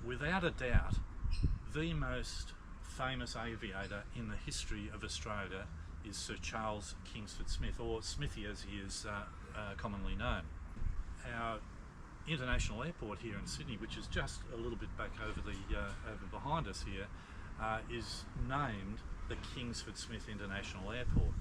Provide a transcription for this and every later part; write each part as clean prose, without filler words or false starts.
without a doubt, the most famous aviator in the history of Australia is Sir Charles Kingsford Smith, or Smithy as he is commonly known. Our international airport here in Sydney, which is just a little bit back over behind us here, is named the Kingsford Smith International Airport.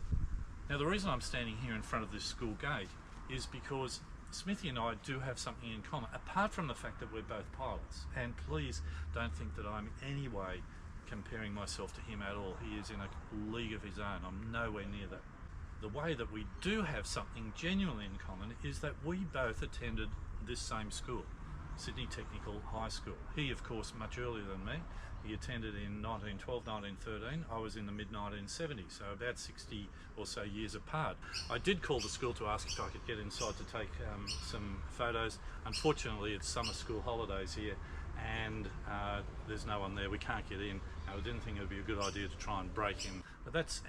Now, the reason I'm standing here in front of this school gate is because Smithy and I do have something in common, apart from the fact that we're both pilots. And please don't think that I'm in any way comparing myself to him at all. He is in a league of his own. I'm nowhere near that. The way that we do have something genuinely in common is that we both attended this same school, Sydney Technical High School. He, of course, much earlier than me. He attended in 1912, 1913. I was in the mid-1970s, so about 60 or so years apart. I did call the school to ask if I could get inside to take some photos. Unfortunately, it's summer school holidays here, and there's no one there. We can't get in. I didn't think it would be a good idea to try and break in. But that's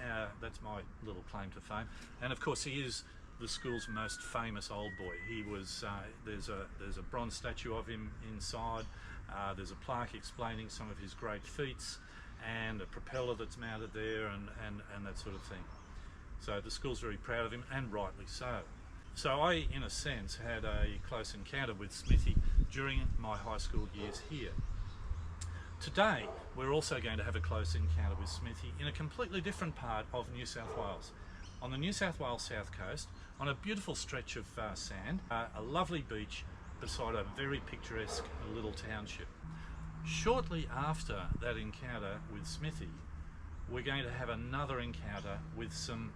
my little claim to fame. And of course, he is the school's most famous old boy. He was there's a bronze statue of him inside. There's a plaque explaining some of his great feats, and a propeller that's mounted there, and that sort of thing. So the school's very proud of him, and rightly so. So I, in a sense, had a close encounter with Smithy during my high school years here. Today, we're also going to have a close encounter with Smithy in a completely different part of New South Wales. On the New South Wales south coast, on a beautiful stretch of sand, a lovely beach beside a very picturesque little township. Shortly after that encounter with Smithy, we're going to have another encounter with some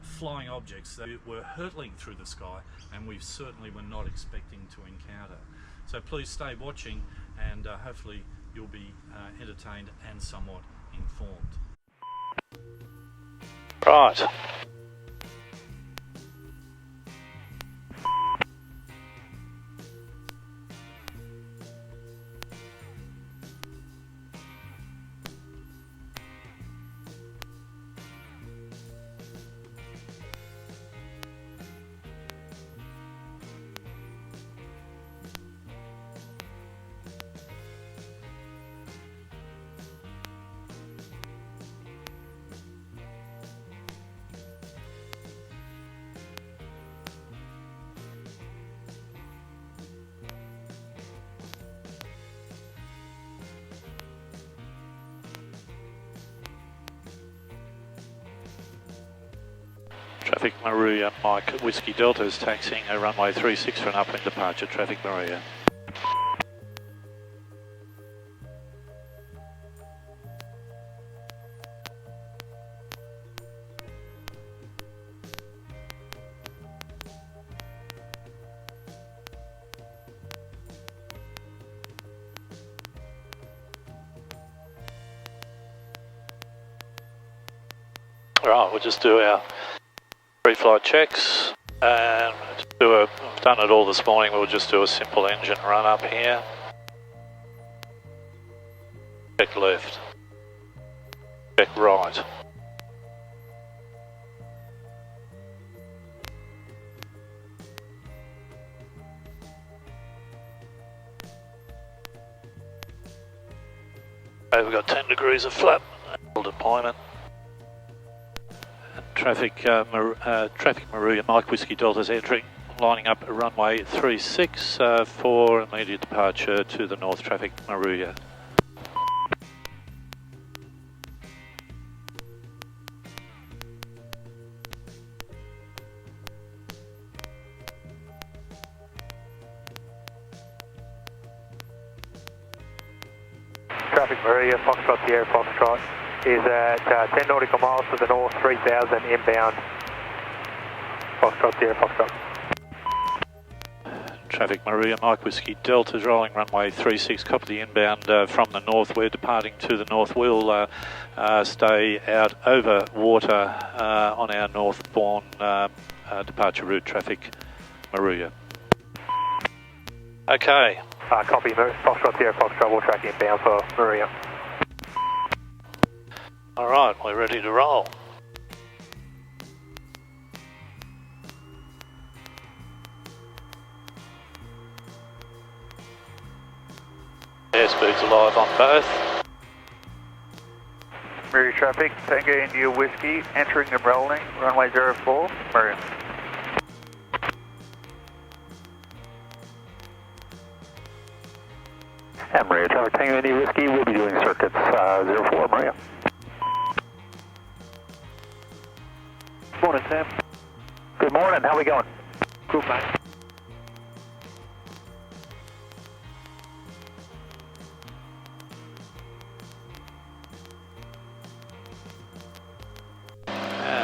flying objects that were hurtling through the sky, and we certainly were not expecting to encounter. So please stay watching, and hopefully you'll be entertained and somewhat informed. Right. Traffic Moruya, Mike Whiskey Delta is taxiing a runway 36 for an upwind departure. Traffic Moruya. Alright, we'll just do our pre-flight checks, and I've done it all this morning. We'll just do a simple engine run up here. Check left, check right. Okay, we've got 10 degrees of flap, deployment. Traffic Moruya, Mike Whiskey Delta's entering, lining up runway 36 for immediate departure to the north. Traffic Moruya. Traffic Moruya, Foxtrot Sierra Foxtrot is at 10 nautical miles to the north, 3000 inbound. Foxtrot Sierra Foxtrot. Traffic Moruya, Mike Whiskey Delta is rolling runway 36, copy the inbound from the north. We're departing to the north. We'll stay out over water on our northbound departure route. Traffic Moruya. Okay. Copy, Foxtrot Sierra Foxtrot, we'll track inbound for Moruya. Alright, we're ready to roll. Airspeed's alive on both. Moruya traffic, Tango India Whiskey, entering and rolling, runway 04, Moruya. And Moruya traffic, Tango India Whiskey, we'll be doing circuits 04, Moruya. Morning, Sam. Good morning, how we going? Good, mate.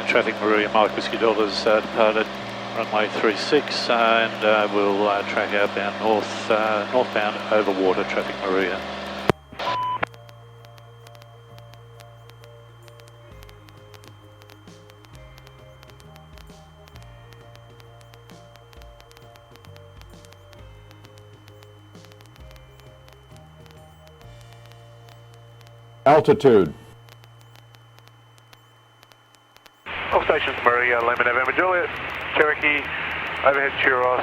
Traffic Moruya, Mike Whiskey Delta's departed runway 36 and we'll track outbound northbound over water, traffic Moruya. Altitude. All stations, Moruya, Lima November Juliet, Cherokee, overhead Churros,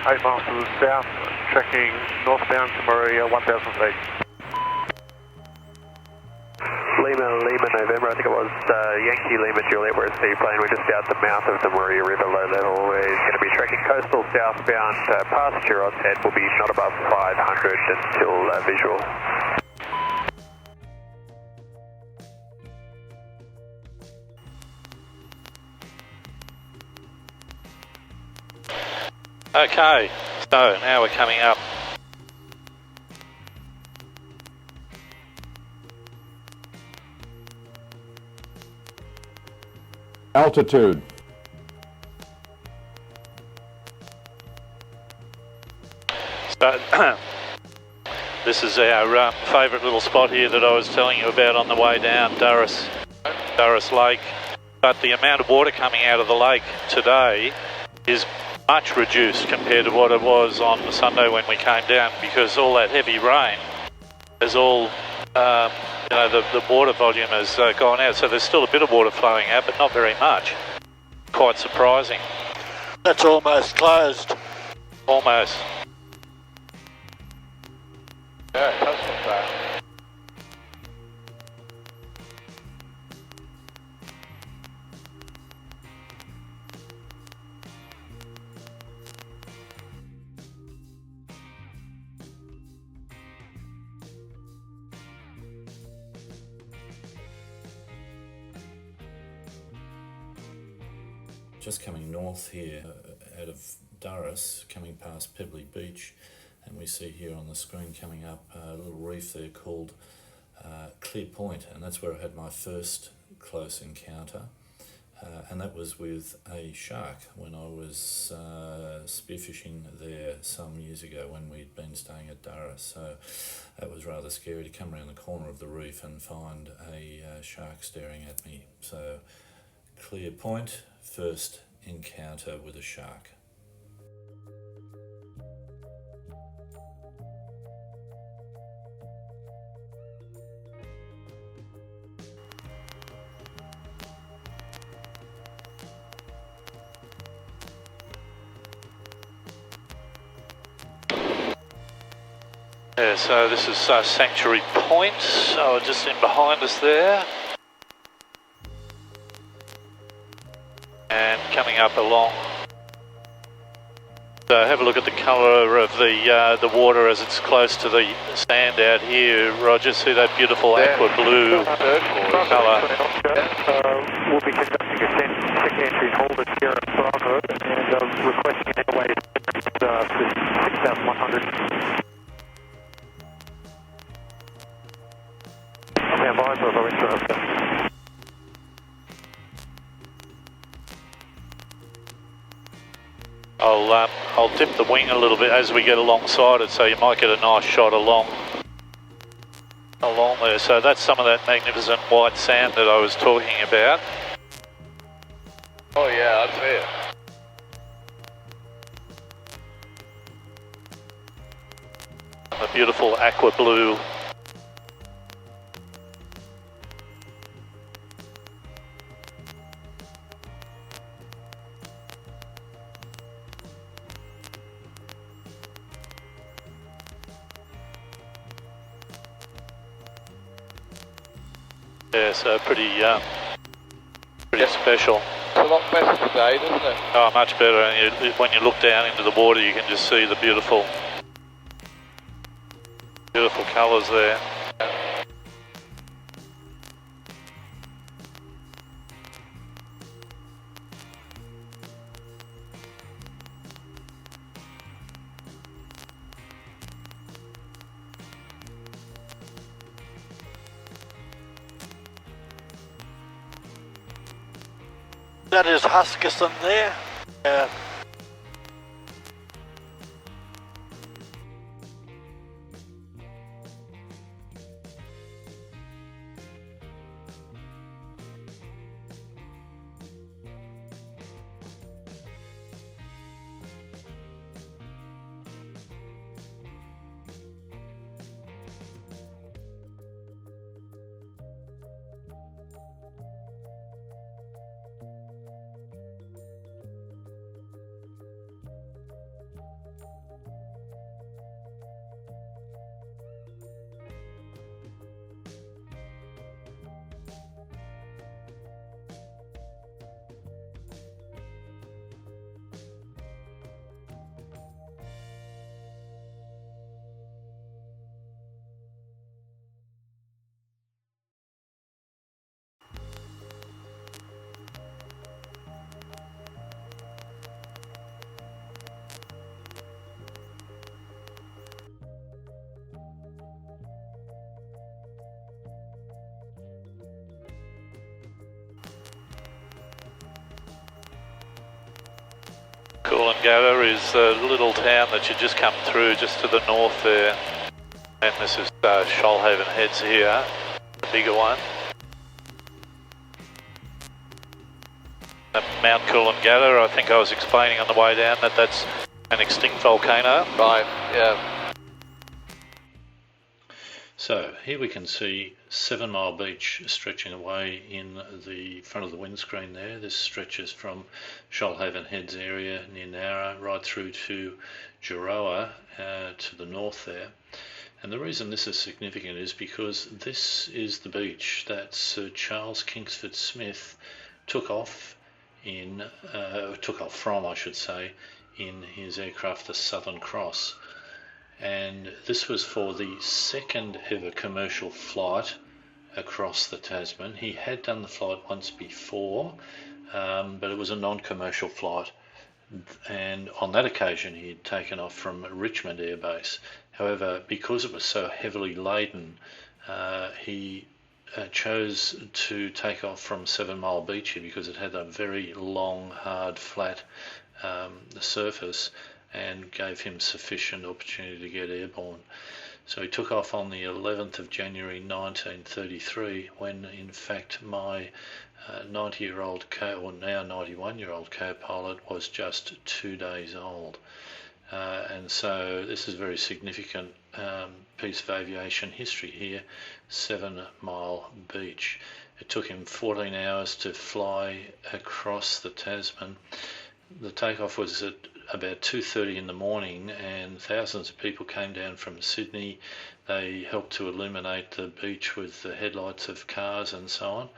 8 miles to the south, tracking northbound to Moruya, 1,000 feet. Lima November, I think it was Yankee Lima Juliet, we're a seaplane, we're just out the mouth of the Moruya River, low level, we're going to be tracking coastal southbound past Churros Head, will be not above 500 until visual. Okay, so now we're coming up. Altitude. So this is our favourite little spot here that I was telling you about on the way down Durras Lake. But the amount of water coming out of the lake today is much reduced compared to what it was on the Sunday when we came down, because all that heavy rain has all, the water volume has gone out. So there's still a bit of water flowing out, but not very much. Quite surprising. That's almost closed. Almost. Yeah, it does look that. Just coming north here out of Durras, coming past Pebbly Beach, and we see here on the screen coming up a little reef there called Clear Point, and that's where I had my first close encounter, and that was with a shark when I was spearfishing there some years ago when we'd been staying at Durras. So that was rather scary to come around the corner of the reef and find a shark staring at me. So Clear Point, first encounter with a shark. Yeah, so this is Sanctuary Point, so just in behind us there. And coming up along. So have a look at the colour of the water as it's close to the sand out here. Roger, see that beautiful aqua blue colour. We'll be conducting a secondary hold at Sierra Bravo and requesting an airway to 6,100. Stand by for our interruption. I'll dip the wing a little bit as we get alongside it, so you might get a nice shot along there. So that's some of that magnificent white sand that I was talking about. Oh yeah, I see it. And the beautiful aqua blue. Yeah, so pretty special. It's a lot better today, doesn't it? Oh, much better. And when you look down into the water, you can just see the beautiful colours there. That is Huskisson there. Yeah. Coolangatta is a little town that you just come through just to the north there. And this is Shoalhaven Heads here, the bigger one. Mount Coolangatta, I think I was explaining on the way down that that's an extinct volcano. Right, yeah. So here we can see 7 Mile Beach stretching away in the front of the windscreen there. This stretches from Shoalhaven Heads area near Nowra right through to Juroa to the north there. And the reason this is significant is because this is the beach that Sir Charles Kingsford Smith took off from, I should say, in his aircraft, the Southern Cross. And this was for the second ever commercial flight across the Tasman. He had done the flight once before, but it was a non-commercial flight, and on that occasion he had taken off from Richmond Air Base. However, because it was so heavily laden, he chose to take off from 7 Mile Beach here because it had a very long, hard, flat surface and gave him sufficient opportunity to get airborne. So he took off on the 11th of January 1933, when in fact my 90-year-old or now 91-year-old co-pilot was just 2 days old. And so this is a very significant piece of aviation history here, 7 Mile Beach. It took him 14 hours to fly across the Tasman. The takeoff was at about 2:30 in the morning, and thousands of people came down from Sydney. They helped to illuminate the beach with the headlights of cars and so on,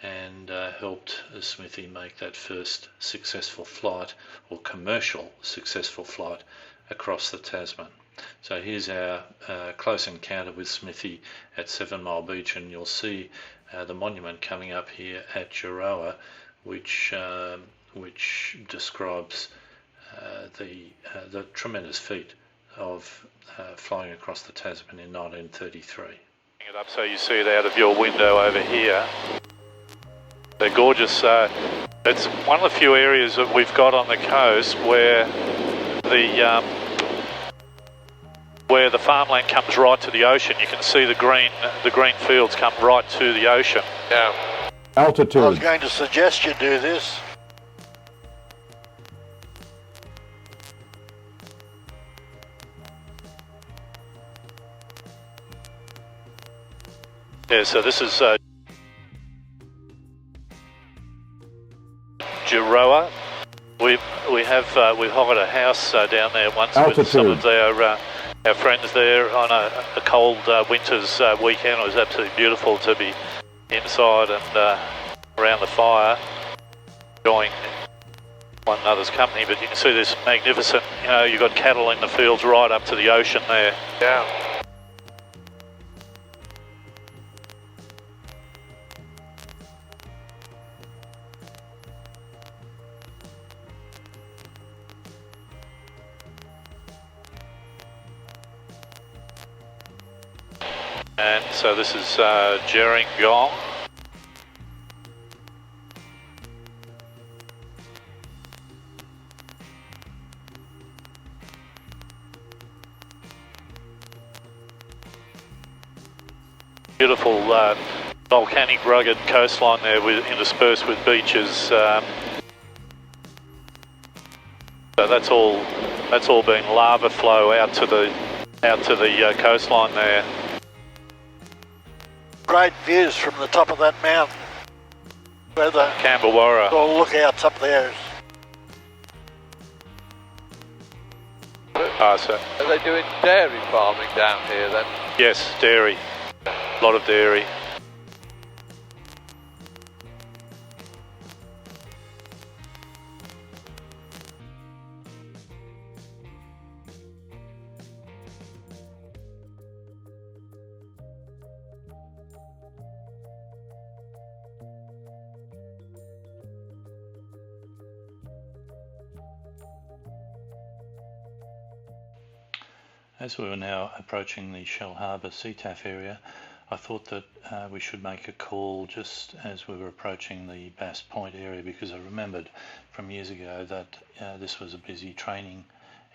and helped Smithy make that first successful flight, or commercial successful flight, across the Tasman. So here's our close encounter with Smithy at 7 Mile Beach, and you'll see the monument coming up here at Juroa, which describes the tremendous feat of flying across the Tasman in 1933. Bring it up so you see it out of your window over here. They're gorgeous. It's one of the few areas that we've got on the coast where the farmland comes right to the ocean. You can see the green fields come right to the ocean. Yeah. Altitude. I was going to suggest you do this. Yeah, so this is Juroa. We've hired a house down there once Altitude. with some of our friends there on a cold winter's weekend. It was absolutely beautiful to be inside and around the fire, enjoying one another's company. But you can see this magnificent, you know, you've got cattle in the fields right up to the ocean there. Yeah. And so this is Gerringong. Beautiful volcanic rugged coastline there, with interspersed with beaches. So that's all been lava flow out to the coastline there. Great views from the top of that mountain. Where the Camberwarra. lookouts up there. So, Are they doing dairy farming down here then? yes, dairy. A lot of dairy. As we were now approaching the Shell Harbour CTAF area, I thought that we should make a call just as we were approaching the Bass Point area, because I remembered from years ago that this was a busy training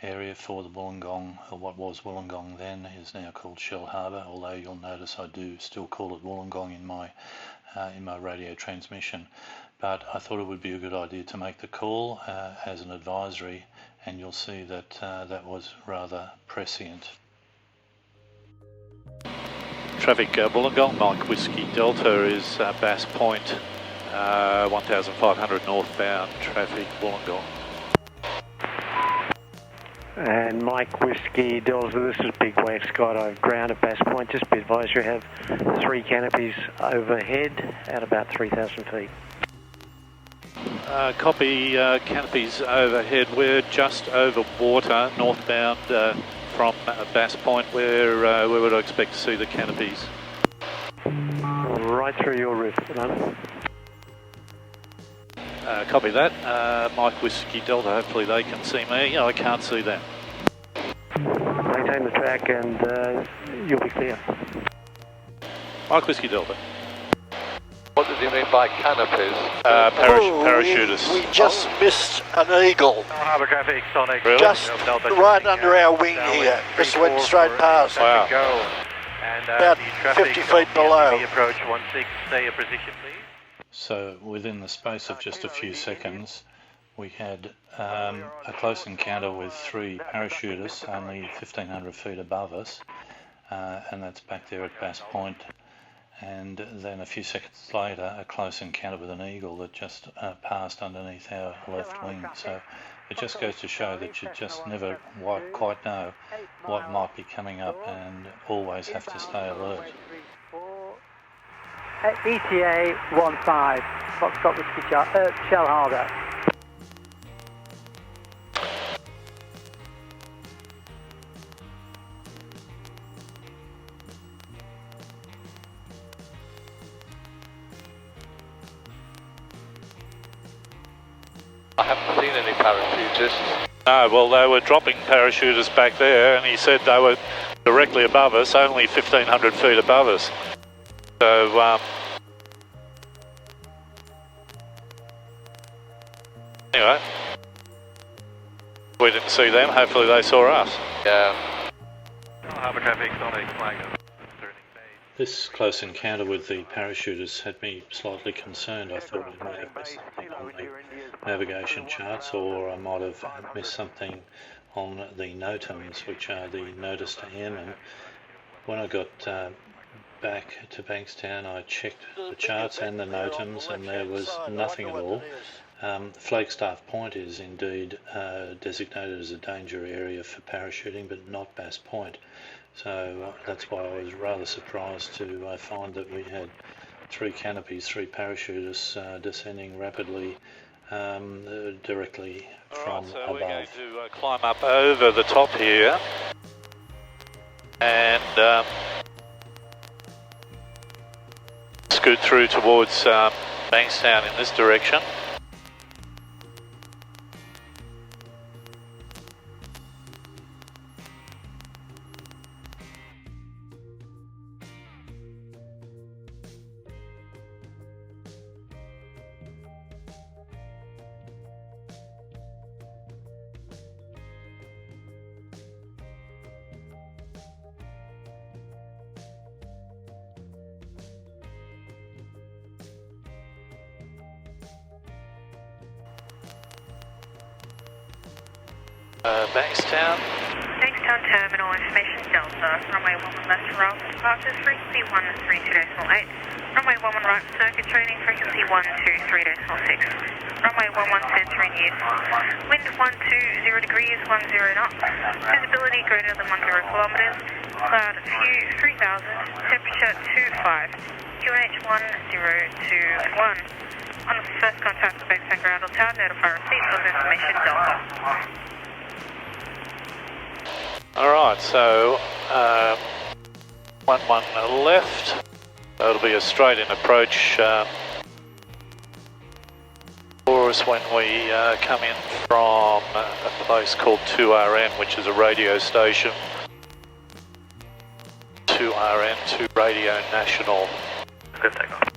area for the Wollongong, or what was Wollongong then is now called Shell Harbour, although you'll notice I do still call it Wollongong in my radio transmission. But I thought it would be a good idea to make the call as an advisory, and you'll see that that was rather prescient. Traffic Wollongong, Mike Whiskey Delta is Bass Point, 1500 northbound, traffic Wollongong. And Mike Whiskey Delta, this is Big Wave Skydive ground at Bass Point. Just be advised you have 3 canopies overhead at about 3,000 feet. Copy, canopies overhead. We're just over water northbound from Bass Point. Where would I expect to see the canopies? Right through your roof at the moment. Copy that. Mike Whiskey Delta, hopefully they can see me. I can't see them. Maintain the track and you'll be clear. Mike Whiskey Delta. What did you mean by canopies? Parachutists. We just missed an eagle. Harbour traffic, Sonic. Really? Just right under our wing here. Just went straight past. Wow. And, About 50 feet below. Approach 16, stay in position please. So within the space of just a few seconds, we had a close encounter with 3 parachutists only 1500 feet above us, and that's back there at Bass Point. And then a few seconds later, a close encounter with an eagle that just passed underneath our left wing. So it just goes to show that you just never quite know what might be coming up, and always have to stay alert. ETA 15, Foxtrot Whiskey Shell Harbour. I haven't seen any parachutists. No, well, they were dropping parachutists back there, and he said they were directly above us, only 1500 feet above us. So, anyway, we didn't see them. Hopefully they saw us. Yeah. Harbour traffic, Sonic, flag. This close encounter with the parachutists had me slightly concerned. I thought we might have missed something on the navigation charts, or I might have missed something on the NOTAMs, which are the notice to airmen. When I got back to Bankstown, I checked the charts and the NOTAMs, and there was nothing at all. Flagstaff Point is indeed designated as a danger area for parachuting, but not Bass Point. So that's why I was rather surprised to find that we had 3 canopies, 3 parachutists descending rapidly directly from above. We're going to climb up over the top here and scoot through towards Bankstown in this direction. Bankstown. Bankstown Terminal Information Delta, runway 11 left to Ralph departures, frequency 132.8. Runway 11 right circuit training, frequency 123.6. Runway 11 centering use. Wind 120 degrees, 10 knots. Visibility greater than 10 kilometers. Cloud view 3000. Temperature 25. QNH 1021. On the first contact with Bankstown Ground or Tower, notify receipt of information Delta. Alright, so 11 left. That'll be a straight in approach for us when we come in from a place called 2RN, which is a radio station. 2RN, 2 Radio National. Good takeoff.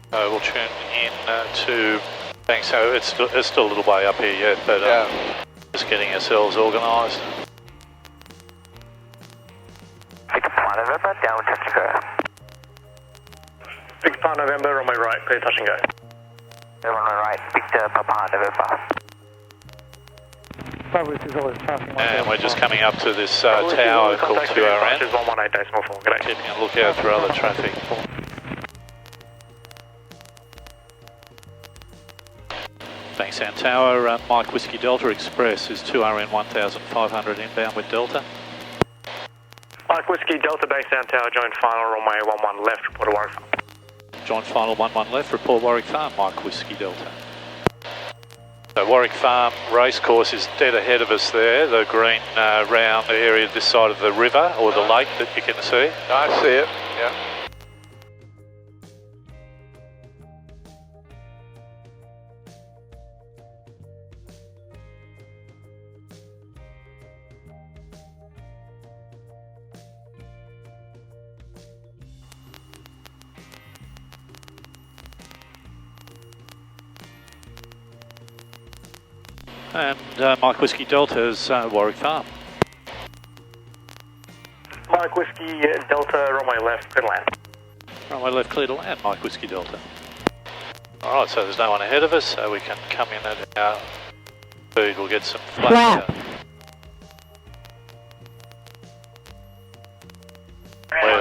So we'll tune in to Banks. So it's still a little way up here yet, but just getting ourselves organised. Papa November, downwind touch and go. Victor November, on my right, clear touch and go. On my right, Victor Papa November. And we're just coming up to this tower called 2RN. 118.4. Keeping a lookout for other traffic. Bankstown Tower, Mike Whiskey Delta Express is 2RN 1500 inbound with Delta. Mike Whiskey Delta, Bankstown Tower, joint final, runway 11 left, report to Warwick Farm. Joint final 11 left, report Warwick Farm, Mike Whiskey Delta. So Warwick Farm racecourse is dead ahead of us there, the green round area this side of the river, or the lake that you can see. I see it, yeah. And Mike Whiskey Delta is Warwick Farm. Mike Whiskey Delta, runway left, clear to land. Runway left, clear to land, Mike Whiskey Delta. Alright, so there's no one ahead of us, so we can come in at our speed. We'll get some flat.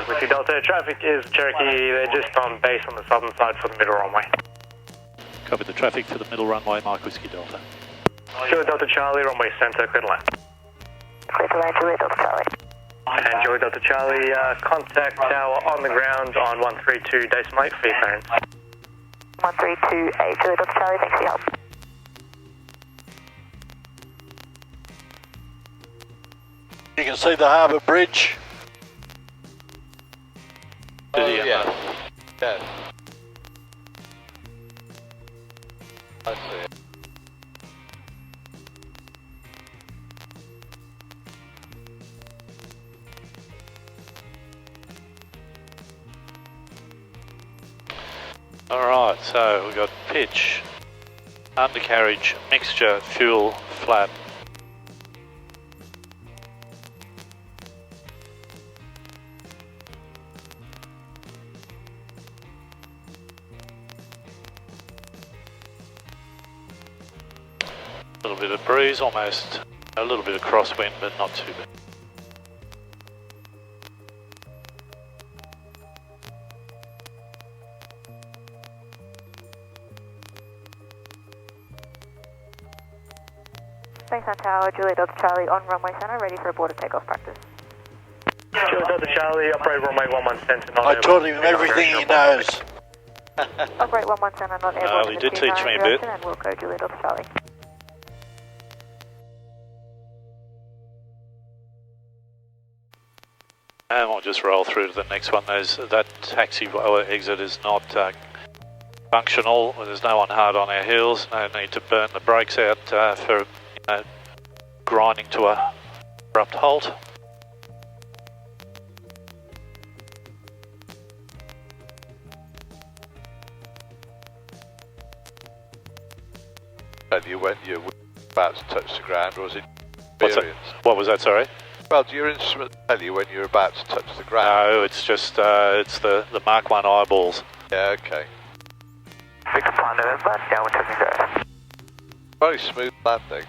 Whiskey Delta, traffic is Cherokee, they're just on base on the southern side for the middle runway. Copy the traffic for the middle runway, Mike Whiskey Delta. Juliet Delta Charlie, runway centre, clear to land. Clear to land, Juliet Delta Charlie. And Juliet Delta Charlie, contact tower on the ground on 132.8 for your clearance. 132.8, Juliet Delta Charlie, thanks for your help. You can see the harbour bridge. Oh, yeah. Yeah. I see it. Alright, so we've got pitch, undercarriage, mixture, fuel, flat. A little bit of breeze, almost a little bit of crosswind, but not too bad. Bankstown Tower, Juliet Delta Charlie on runway centre, ready for a board of takeoff practice. Charlie Delta Charlie, operator runway 11 center. I taught him everything he knows. Operate 11 center, not airborne. He did teach me a bit. And we'll go Julia Delta Charlie. And we'll just roll through to the next one. That taxi exit is not functional. There's no one hard on our heels. No need to burn the brakes out for grinding to a abrupt halt. And you went, you were about to touch the ground, or was it experience? What was that, sorry? Well, do your instrument tell you when you're about to touch the ground? No, it's just it's the Mark 1 eyeballs. Yeah, okay. Victor Plan November, downwind touching go. Very smooth landing.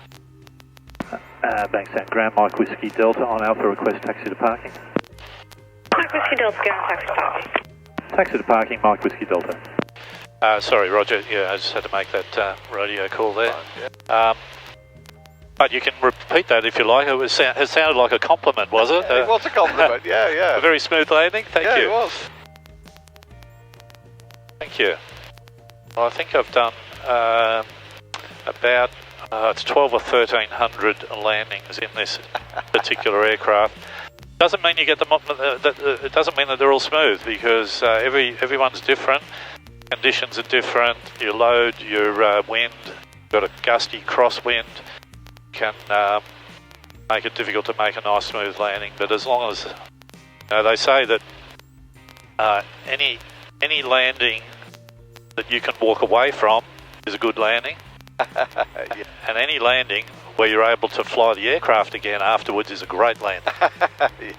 Banks at Grand Mike Whiskey Delta on Alpha, request taxi to parking. Mike Whiskey Delta, go on taxi to parking. Taxi to parking, Mike Whiskey Delta. Sorry, Roger. Yeah, I just had to make that radio call there. But you can repeat that if you like. It sounded like a compliment, was it? It was a compliment, yeah. A very smooth landing, thank you. Yeah, it was. Thank you. Well, I think I've done about it's 12 or 1300 landings in this particular aircraft. Doesn't mean you get them. It doesn't mean that they're all smooth, because everyone's different. Conditions are different. Your load, your wind. You've got a gusty crosswind. Can make it difficult to make a nice smooth landing. But as long as they say that any landing that you can walk away from is a good landing. Yeah. And any landing where you're able to fly the aircraft again afterwards is a great landing. Yeah.